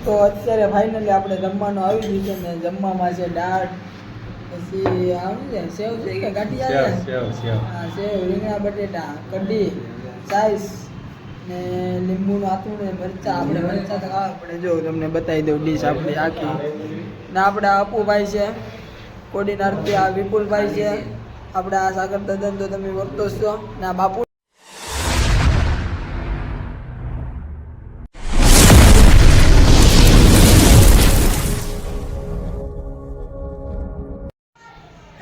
તો અત્યારે ફાઇનલી આપણે જમવાનું આવી ગયું છે ને જમવામાં છે દાળ પછી આમ છે સેવ છે કે ગાંઠિયા છે હા સેવ રીંગણા બટેટા કઢી છાશ ને લીંબુનું આથું ને મરચાં આપણે મરચાં તો ખાવા પડે જો તમને બતાવી દઉં ડીશ આપણી આખી ને આપણે અપુભાઈ છે કોડીનારથી આ વિપુલભાઈ છે આપણે આ સાગર દાદા તો તમે વર્તો છો ને આ બાપુ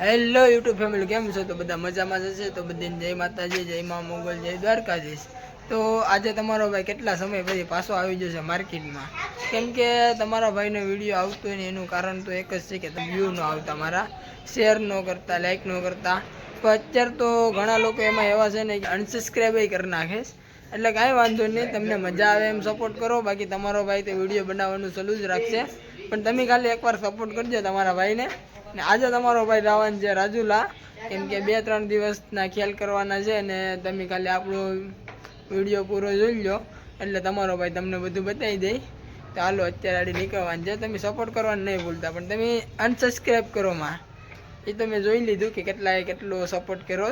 હેલો યુટ્યુબ ફેમિલી કેમ છો તો બધા મજામાં જશે તો બધાને જય માતાજી જય મા મોગલ જય દ્વારકાધીશ તો આજે તમારો ભાઈ કેટલા સમય પછી પાછો આવી જશે માર્કેટમાં કેમ કે તમારા ભાઈનો વિડીયો આવતો હોય ને એનું કારણ તો એક જ છે કે તમે વ્યૂ ન આવતા મારા શેર ન કરતા લાઈક ન કરતા તો અત્યારે તો ઘણા લોકો એમાં એવા છે ને કે અનસબસ્ક્રાઈબ કરી નાખે એટલે કાંઈ વાંધો નહીં તમને મજા આવે એમ સપોર્ટ કરો બાકી તમારો ભાઈ તો વિડીયો બનાવવાનું ચાલુ જ રાખશે પણ તમે ખાલી એકવાર સપોર્ટ કરજો તમારા ભાઈને ને આજે તમારો ભાઈ રાવણ છે રાજુલા કેમ કે 2-3 દિવસના ખ્યાલ કરવાના છે ને તમે ખાલી આપણો વિડીયો પૂરો જોઈ લો એટલે તમારો ભાઈ તમને બધું બતાવી દે તો હાલો અત્યારે આડી નીકળવાનું છે તમે સપોર્ટ કરવાનું નહીં ભૂલતા પણ તમે અનસબસ્ક્રાઈબ કરો માં એ તો મેં જોઈ લીધું કે કેટલો સપોર્ટ કર્યો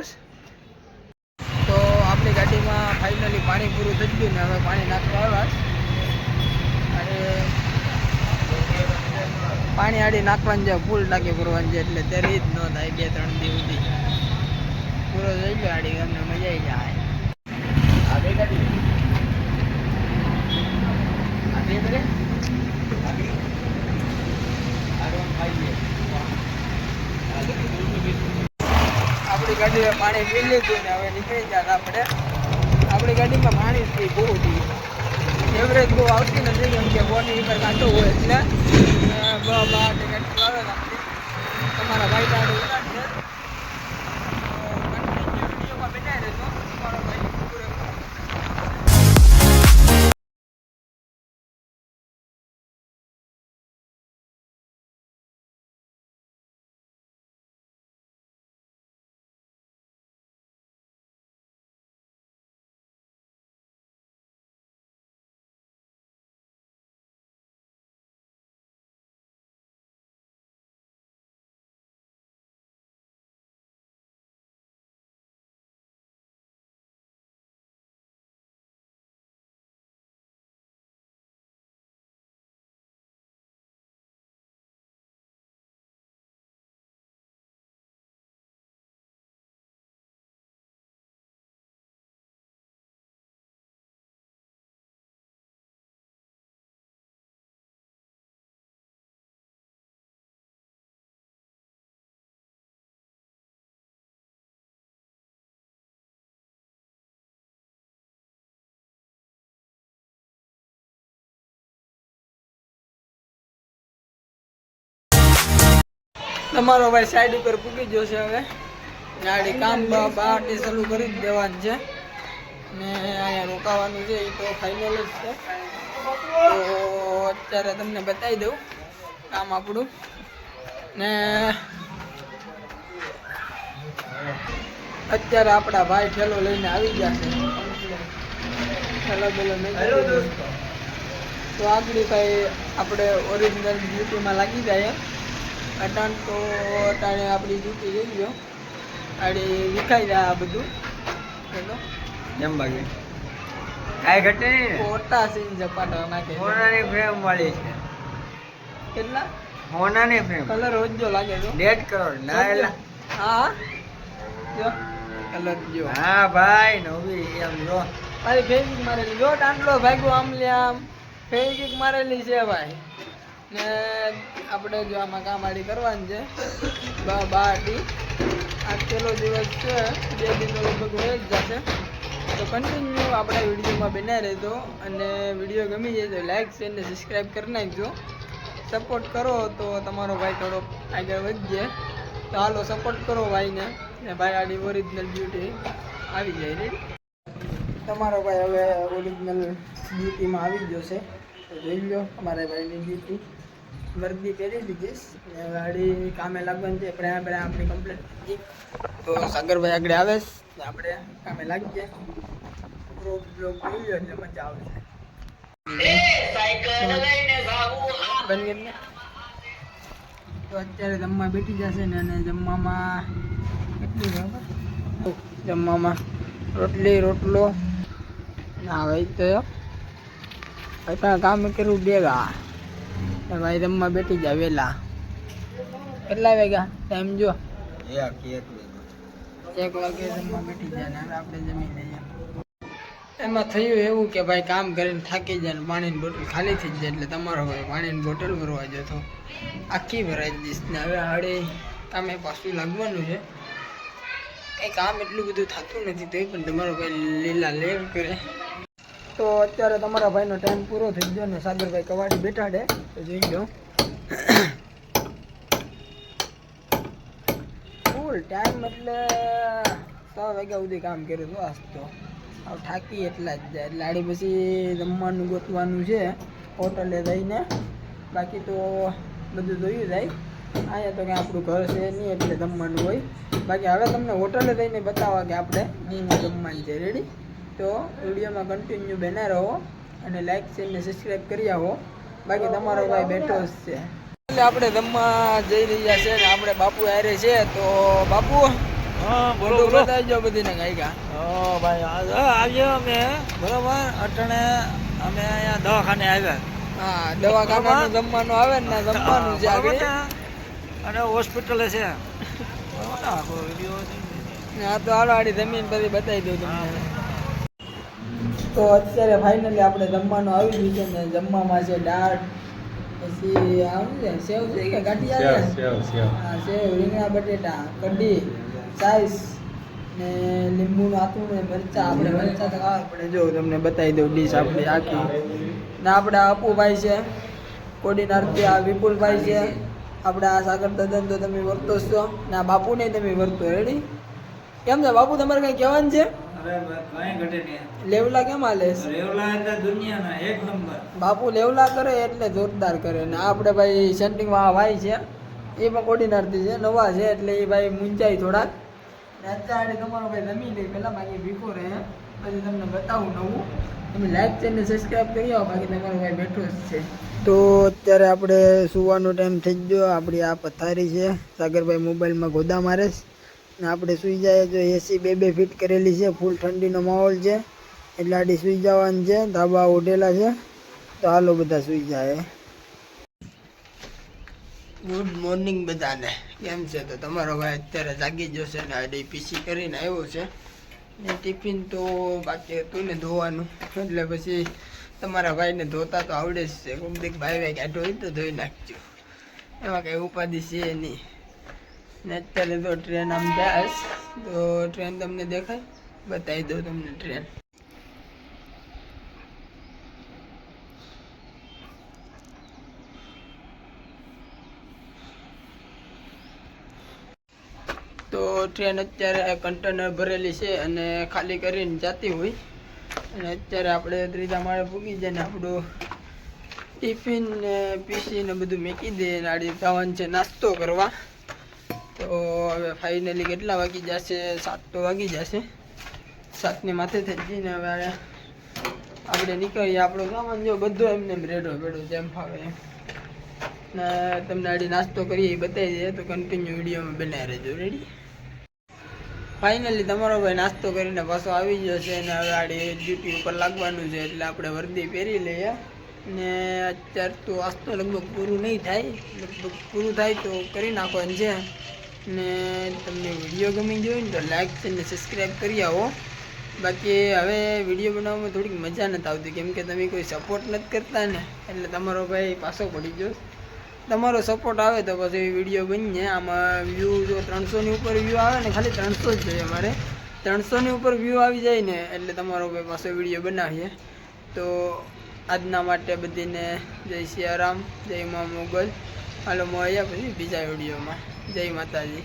તો આપણી ગાડીમાં ફાઇનલી પાણી પૂરું થઈ ગયું ને હવે પાણી નાખવા આવ્યા અને પાણી આડી નાખવાનું છે ફૂલ ટાંકી ભરવાની છે એટલે ત્યારે જ ન થાય 2-3 દિવસ સુધી પૂરો થઈ ગયો આડી અમને મજા આવી જાય આપણી ગાડીમાં પાણી પી લીધું ને હવે નીકળી જાય આપણે આપણી ગાડીમાં પાણી પી બહુ થયું એવરેજ બહુ આવતી નથી કેમ કે બોની ઉપર કાંટો હોય એટલે તમારા ભાઈ તારું ઉડાડશે વિડીયોમાં બનાવી રહેજો તમારો ભાઈ તમારો ભાઈ સાઈડ ઉપર પૂકી ગયો છે હવે ગાડી કામ બહારથી ચાલુ કરી જ દેવાનું છે ને અહીંયા રોકાવાનું છે એ તો ફાઇનલ જ છે તો અત્યારે તમને બતાવી દઉં કામ આપણું ને અત્યારે આપણા ભાઈ ઠેલો લઈને આવી ગયા છે ઠેલો બેલો નહીં તો આગળ ભાઈ આપણે ઓરિજિનલ ડ્યુટીમાં લાગી જાય અટાણે આપણી ડ્યુટી જોઈ લો આડી વિખાઈ જાય આ બધું ચલો જેમ બાકી કાંઈ ઘટે નહીં ફોટા સીન ઝપાટા નાખે હોનાની ફ્રેમ વાળી છે કેટલા હોનાની ફ્રેમ કલર ઓજો લાગે છે 1.5 કરોડ ના એલા હા જો કલર જો હા ભાઈ નવી એમ જો મારી ફેવિક મારેલી જો ટાંડલો ભાગ્યો આમ લે આમ ફેવિક મારેલી છે ભાઈ ને આપણે જો આમાં કામ આડી કરવાનું છે બાટી આ છેલ્લો દિવસ છે 2 દિન લગભગ હોય જ જશે તો કન્ટિન્યુ આપણા વિડીયોમાં બનાવી રહેજો અને વિડીયો ગમી જાય તો લાઈક શેર ને સબસ્ક્રાઈબ કરી નાખજો સપોર્ટ કરો તો તમારો ભાઈ થોડો આગળ વધીએ તો હાલો સપોર્ટ કરો ભાઈને ને ભાઈ આડી ઓરિજિનલ બ્યુટી આવી જાય રેડી તમારો ભાઈ હવે ઓરિજિનલ બ્યુટીમાં આવી ગયો છે તો જોઈ લો અમારા ભાઈની બ્યુટી વર્દી પહેરી દીધીશ ને ગાડી કામે લાગવાનું છે આપણે આપણી કમ્પ્લીટ તો સાગરભાઈ આગળ આવે ને આપણે કામે લાગી જાય બ્લોગ જોઈ લો એટલે મજા આવશે સાયકલ લઈને જાવ બની ગઈ ને? તો અત્યારે જમવા બેઠી જશે ને, અને જમવામાં કેટલી બરાબર જમવામાં રોટલી રોટલો ના ભાઈ તો ભાઈ પણ કામ કરવું બેગા ભાઈ જમવા બેઠી જાય વહેલા. કેટલા વાગ્યા ટાઈમ જો? 1 વાગે જમવા બેઠી જાય ને હવે આપણે જમી લઈએ. એમાં થયું એવું કે ભાઈ કામ કરીને થાકી જાય ને પાણીની બોટલ ખાલી થઈ જાય, એટલે તમારો ભાઈ પાણીની બોટલ ભરવા જતો આખી ભરાઈ દઈશ ને હવે હાડે કામે પાછું લાગવાનું છે. કંઈ કામ એટલું બધું થતું નથી તો પણ તમારો ભાઈ લીલા લેર કરે. તો અત્યારે તમારા ભાઈનો ટાઈમ પૂરો થઈ ગયો ને સાગરભાઈ કવાડી બેઠાડે તો જોઈ લો. ફૂલ ટાઈમ એટલે 6 વાગ્યા સુધી કામ કર્યું હતું આજ તો. હવે થાકી એટલા જ જાય એટલે આડી પછી જમવાનું ગોતવાનું છે હોટલે જઈને, બાકી તો બધું જોયું જાય. અહીંયા તો કંઈ આપણું ઘર છે નહીં એટલે જમવાનું હોય. બાકી હવે તમને હોટલે જઈને બતાવવા કે આપણે હું જમવાનું છે. રેડી? તો વિડીયોમાં કન્ટિન્યુ બના રહો અને લાઈક શેર ને સબસ્ક્રાઈબ કરી આવો. બાકી તમારો ભાઈ બેઠો જ છે. એટલે આપણે જમવા જઈ રહ્યા છે ને આપણે બાપુ હારે છે. તો બાપુ બોલો બતાવજો બધીને ગાયકા. ભાઈ આવ્યો અમે બરોબર. અટણે અમે અહીંયા દવાખાને આવ્યા. હા, દવાખાનાનું જમવાનું આવે ને જમવાનું છે આગળ અને હોસ્પિટલે છે. હા તો હાલો આડી જમીન પછી બતાવી દઉં તમને. તો અત્યારે ફાઇનલી આપણે જમવાનું આવી ગયું છે ને જમવામાં છે દાળ, પછી આમ છે સેવ છે કે ગાંઠિયા છે? હા, સેવ, રીંગણા બટેટા, કઢી, છાશ ને લીંબુનું આથું ને મરચાં. આપણે મરચાં તો ખાવા પડે. જો તમને બતાવી દઉં ડીશ આપણી આખી. ને આપણે અપુભાઈ છે કોડીનારથી, આ વિપુલભાઈ છે, આપણે આ સાગર દદન તો તમે વર્તો છો ને આ બાપુ નહીં તમે વર્તો. રેડી? કેમ છે બાપુ તમારે કંઈ કહેવાનું છે? લેવલા કેમ હાલે? બાપુ લેવલા કરે એટલે જોરદાર કરે. ને આપણે ભાઈ સેન્ટિંગમાં ભાઈ છે એ પણ કોડીનારથી છે, નવા છે એટલે એ ભાઈ મૂંઝાય થોડાક. ને અત્યારે તમારો ભાઈ જમી લે પહેલાં બાકી ભીખો રહે પછી તમને બતાવું નવું. તમે લાઈક છે ને સબસ્ક્રાઈબ કરી આવો. બાકી તમારો ભાઈ બેઠો જ છે. તો અત્યારે આપણે સુવાનો ટાઈમ થઈ ગયો. આપણી આ પથારી છે, સાગરભાઈ મોબાઈલમાં ગોદા મારે છે ને આપણે સૂઈ જાય. જો એસી 2 ફિટ કરેલી છે, ફૂલ ઠંડીનો માહોલ છે એટલે આડી સૂઈ જવાનું છે. ધાબા ઉઠેલા છે તો હાલો બધા સૂઈ જાય. ગુડ મોર્નિંગ બધાને. કેમ છે? તો તમારો ભાઈ અત્યારે જાગી જશે ને આડી પીસી કરીને આવ્યો છે ને ટિફિન તો બાકી હતું ને ધોવાનું, એટલે પછી તમારા ભાઈને ધોતા તો આવડે જ છે. કોમદીક ભાઈ કાઢો હોય તો ધોઈ નાખજો, એમાં કંઈ ઉપાધિ છે નહીં. ને અત્યારે તો ટ્રેન આમ જાય તો ટ્રેન તમને દેખાય, બતાવી દઉં તમને ટ્રેન. તો ટ્રેન અત્યારે કન્ટેનર ભરેલી છે અને ખાલી કરીને જતી હોય. અને અત્યારે આપણે 3જા માળે પૂગી જાય ને આપણું ટિફિન ને પીસી ને બધું મૂકી દઈએ ને આડી જવાનું છે નાસ્તો કરવા. તો હવે ફાઇનલી કેટલા વાગી જશે? 7 તો વાગી જશે. 7ની માથે થઈ જઈને હવે આપણે નીકળીએ. આપણો સામાન જો બધો એમને રેડો બેડો જેમ ફાવે એમ. ને તમને આડી નાસ્તો કરીએ એ બતાવી દઈએ તો કન્ટિન્યુ વિડીયોમાં બનાવી રહેજો. રેડી? ફાઇનલી તમારો ભાઈ નાસ્તો કરીને પાછો આવી ગયો છે ને હવે આડી ડ્યુટી ઉપર લાગવાનું છે એટલે આપણે વર્દી પહેરી લઈએ. ને અત્યારે તો આજ તો લગભગ પૂરું નહીં થાય, લગભગ પૂરું થાય તો કરી નાખવાનું છે. ને તમને વિડીયો ગમી ગયો ને તો લાઈક અને સબસ્ક્રાઈબ કરી આવો. બાકી હવે વિડીયો બનાવવામાં થોડીક મજા નથી આવતી કેમ કે તમે કોઈ સપોર્ટ નથી કરતા ને, એટલે તમારો ભાઈ પાછો પડી ગયો. તમારો સપોર્ટ આવે તો પછી વિડીયો બની જાય. આમાં વ્યૂ જો 300ની ઉપર વ્યૂ આવે ને, ખાલી 300 જ જોઈએ અમારે, 300ની ઉપર વ્યૂ આવી જાય ને એટલે તમારો ભાઈ પાછો વિડીયો બનાવીએ. તો આજના માટે બધીને જય સિયારામ, જય મા મોગલ. હાલો મળ્યા પછી બીજા વિડીયોમાં. જય માતાજી.